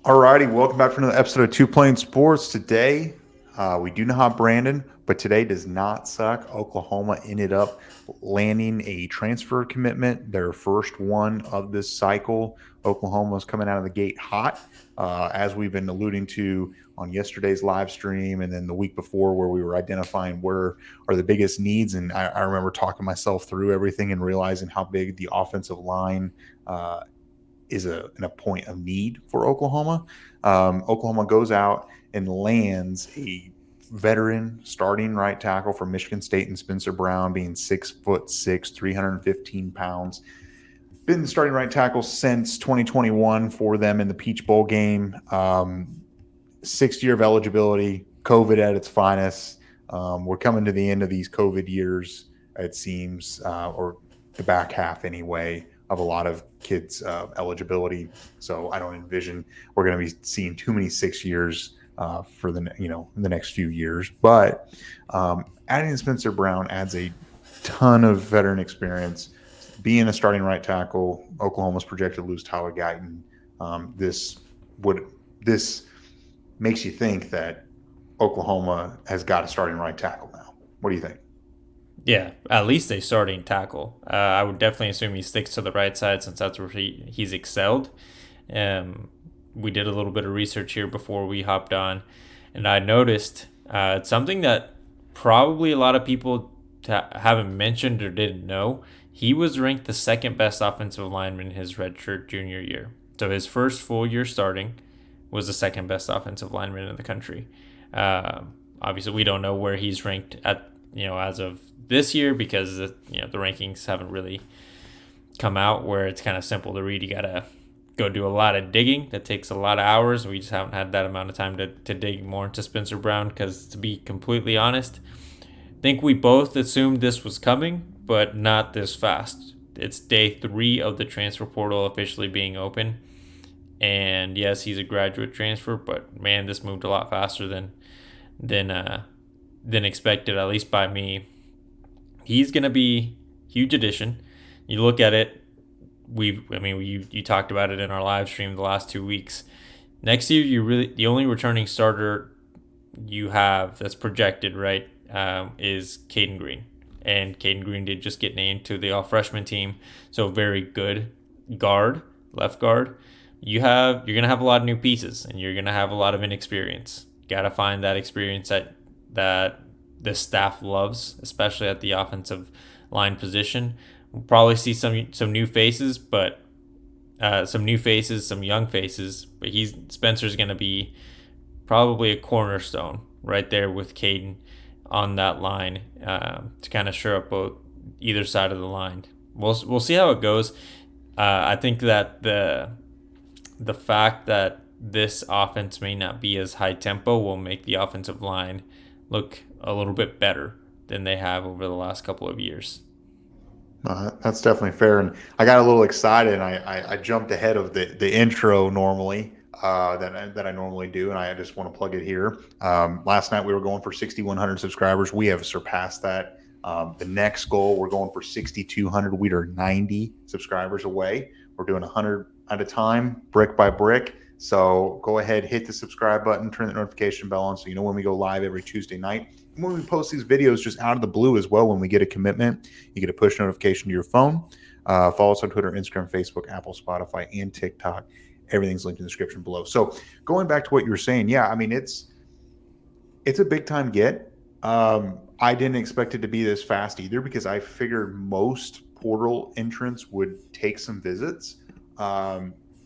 Alrighty, welcome back for another episode of Two Plane Sports. Today, we do not have Brandon, but today does not suck. Oklahoma ended up landing a transfer commitment, their first one of this cycle. Oklahoma's coming out of the gate hot, as we've been alluding to on yesterday's live stream, and then the week before, where we were identifying where are the biggest needs. And I remember talking myself through everything and realizing how big the offensive line is a point of need for Oklahoma. Oklahoma goes out and lands a veteran starting right tackle from Michigan State and Spencer Brown, being 6'6", 315 pounds. Been the starting right tackle since 2021 for them in the Peach Bowl game. 6th year of eligibility, COVID at its finest. We're coming to the end of these COVID years, it seems, or the back half anyway, of a lot of kids' eligibility. So I don't envision we're going to be seeing too many 6 years for the next few years. But adding Spencer Brown adds a ton of veteran experience. Being a starting right tackle, Oklahoma's projected to lose Tyler Guyton. This makes you think that Oklahoma has got a starting right tackle now. What do you think? Yeah, at least a starting tackle. I would definitely assume he sticks to the right side since that's where he's excelled. We did a little bit of research here before we hopped on, and I noticed it's something that probably a lot of people haven't mentioned or didn't know. He was ranked the second best offensive lineman in his redshirt junior year. So his first full year starting was the second best offensive lineman in the country. Obviously, we don't know where he's ranked at as of this year because the rankings haven't really come out where it's kind of simple to read. You gotta go do a lot of digging. That takes a lot of hours. We just haven't had that amount of time to dig more into Spencer Brown because, to be completely honest, I think we both assumed this was coming, but not this fast. It's day 3 of the transfer portal officially being open. And yes, he's a graduate transfer, but man, this moved a lot faster than expected, at least by me. He's gonna be huge addition. You look at it. You talked about it in our live stream the last 2 weeks. Next year, the only returning starter you have that's projected right is Caden Green, and Caden Green did just get named to the all freshman team, so very good left guard. You're gonna have a lot of new pieces, and you're gonna have a lot of inexperience. Gotta find that experience that the staff loves, especially at the offensive line position. We'll probably see some new faces, but some young faces. But Spencer's gonna be probably a cornerstone right there with Caden on that line to kind of shore up both either side of the line. We'll see how it goes. I think that the fact that this offense may not be as high tempo will make the offensive line look a little bit better than they have over the last couple of years. That's definitely fair. And I got a little excited, and I jumped ahead of the intro normally that I normally do, and I just want to plug it here. Last night we were going for 6,100 subscribers. We have surpassed that. The next goal, we're going for 6,200. We are 90 subscribers away. We're doing 100 at a time, brick by brick. So go ahead, hit the subscribe button, turn the notification bell on so you know when we go live every Tuesday night. And when we post these videos just out of the blue as well, when we get a commitment, you get a push notification to your phone. Follow us on Twitter, Instagram, Facebook, Apple, Spotify, and TikTok. Everything's linked in the description below. So going back to what you were saying, yeah, I mean, it's a big time get. I didn't expect it to be this fast either because I figured most portal entrants would take some visits.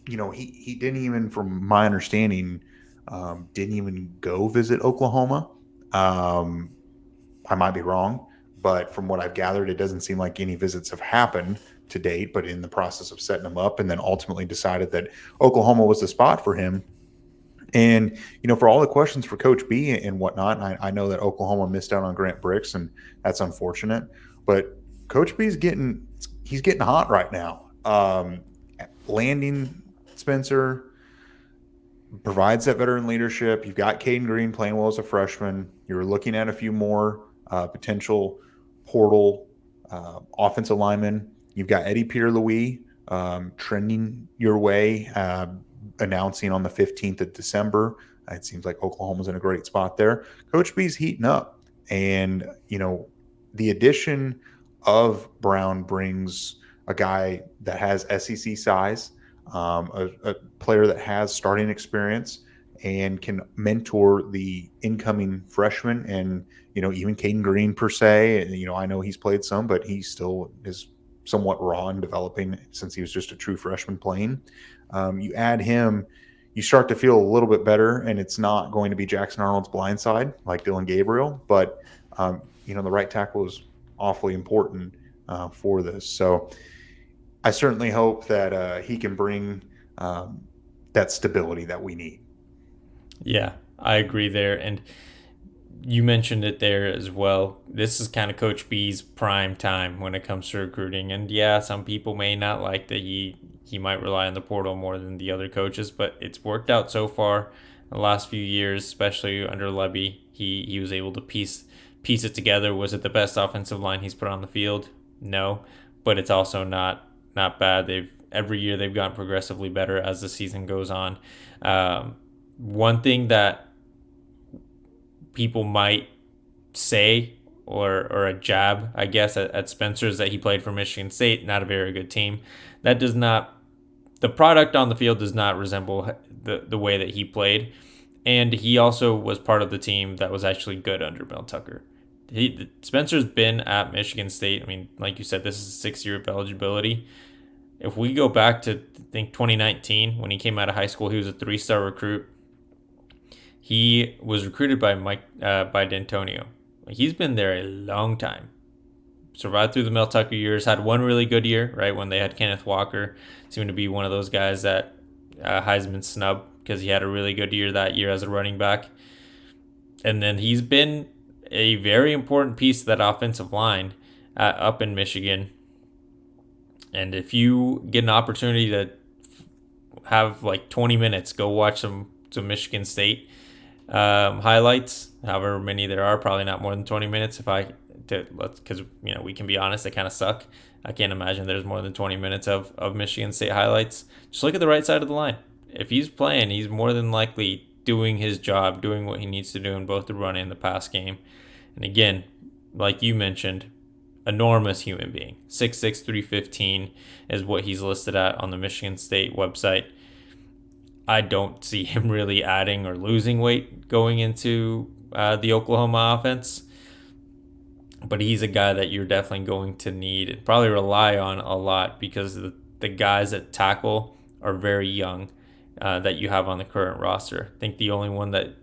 He didn't even, from my understanding, didn't even go visit Oklahoma. I might be wrong, but from what I've gathered, it doesn't seem like any visits have happened to date, but in the process of setting them up, and then ultimately decided that Oklahoma was the spot for him. And, for all the questions for Coach B and whatnot, I know that Oklahoma missed out on Grant Bricks, and that's unfortunate. But Coach B he's getting hot right now. Landing Spencer provides that veteran leadership. You've got Caden Green playing well as a freshman. You're looking at a few more potential portal offensive linemen. You've got Eddie Pierre-Louis trending your way, announcing on the 15th of December. It seems like Oklahoma's in a great spot there. Coach B's heating up. And, the addition of Brown brings a guy that has SEC size, a player that has starting experience and can mentor the incoming freshmen and, even Caden Green per se. And, I know he's played some, but he still is somewhat raw and developing since he was just a true freshman playing. You add him, you start to feel a little bit better, and it's not going to be Jackson Arnold's blind side like Dylan Gabriel, but the right tackle is awfully important for this. So I certainly hope that he can bring that stability that we need. Yeah, I agree there. And you mentioned it there as well. This is kind of Coach B's prime time when it comes to recruiting. And yeah, some people may not like that he might rely on the portal more than the other coaches, but it's worked out so far in the last few years, especially under Levy. He was able to piece it together. Was it the best offensive line he's put on the field? No, but it's also not bad. Every year they've gotten progressively better as the season goes on. One thing that people might say or a jab, I guess, at Spencer is that he played for Michigan State, not a very good team. That does not, the product on the field does not resemble the way that he played. And he also was part of the team that was actually good under Mel Tucker. Spencer's been at Michigan State. I mean, like you said, this is a 6 year of eligibility. If we go back to, I think, 2019, when he came out of high school, he was a 3-star recruit. He was recruited by by D'Antonio. He's been there a long time. Survived through the Mel Tucker years. Had one really good year, right, when they had Kenneth Walker. Seemed to be one of those guys that Heisman snub because he had a really good year that year as a running back. And then he's been a very important piece of that offensive line up in Michigan. And if you get an opportunity to have like 20 minutes, go watch some Michigan State highlights, however many there are, probably not more than 20 minutes. Because we can be honest, they kind of suck. I can't imagine there's more than 20 minutes of Michigan State highlights. Just look at the right side of the line. If he's playing, he's more than likely doing his job, doing what he needs to do in both the run and the pass game. And again, like you mentioned, enormous human being. 6'6", 315 is what he's listed at on the Michigan State website. I don't see him really adding or losing weight going into the Oklahoma offense. But he's a guy that you're definitely going to need and probably rely on a lot because the guys that tackle are very young that you have on the current roster. I think the only one that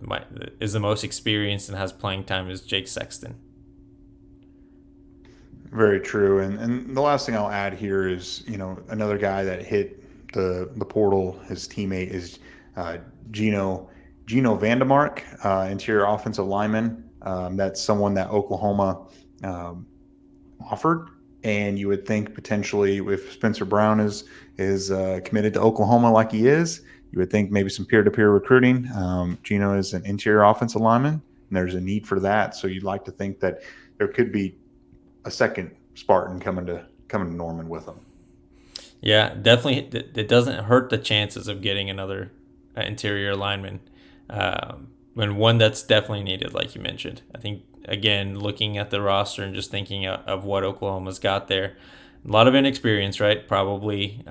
is the most experienced and has playing time is Jake Sexton. Very true. And the last thing I'll add here is, another guy that hit the portal, his teammate is Gino Vandemark, interior offensive lineman. That's someone that Oklahoma offered, and you would think potentially if Spencer Brown is committed to Oklahoma like he is, you would think maybe some peer-to-peer recruiting. Gino is an interior offensive lineman, and there's a need for that. So you'd like to think that there could be a second Spartan coming to Norman with him. Yeah, definitely. It doesn't hurt the chances of getting another interior lineman, and one that's definitely needed, like you mentioned. I think, again, looking at the roster and just thinking of what Oklahoma's got there, a lot of inexperience, right? Probably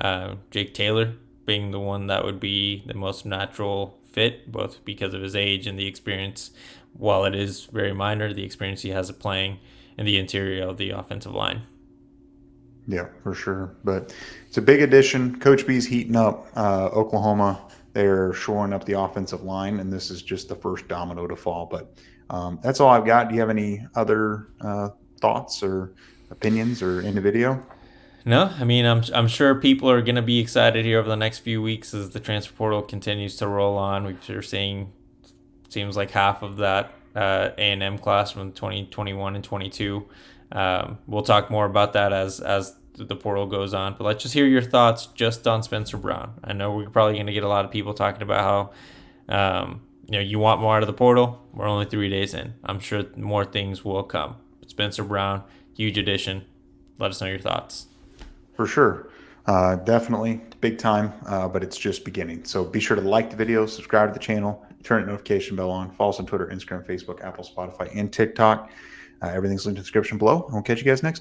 Jake Taylor being the one that would be the most natural fit, both because of his age and the experience. While it is very minor, the experience he has of playing in the interior of the offensive line. Yeah, for sure. But it's a big addition. Coach B's heating up Oklahoma. They're shoring up the offensive line, and this is just the first domino to fall. But that's all I've got. Do you have any other thoughts or opinions or in the video? No, I mean, I'm sure people are going to be excited here over the next few weeks as the transfer portal continues to roll on. We're seeing, seems like half of that A&M class from 2021 and 22. We'll talk more about that as the portal goes on. But let's just hear your thoughts just on Spencer Brown. I know we're probably going to get a lot of people talking about how you want more out of the portal. We're only 3 days in. I'm sure more things will come. But Spencer Brown, huge addition. Let us know your thoughts. For sure. Definitely big time, but it's just beginning. So be sure to like the video, subscribe to the channel, turn the notification bell on, follow us on Twitter, Instagram, Facebook, Apple, Spotify, and TikTok. Everything's linked in the description below. I'll catch you guys next time.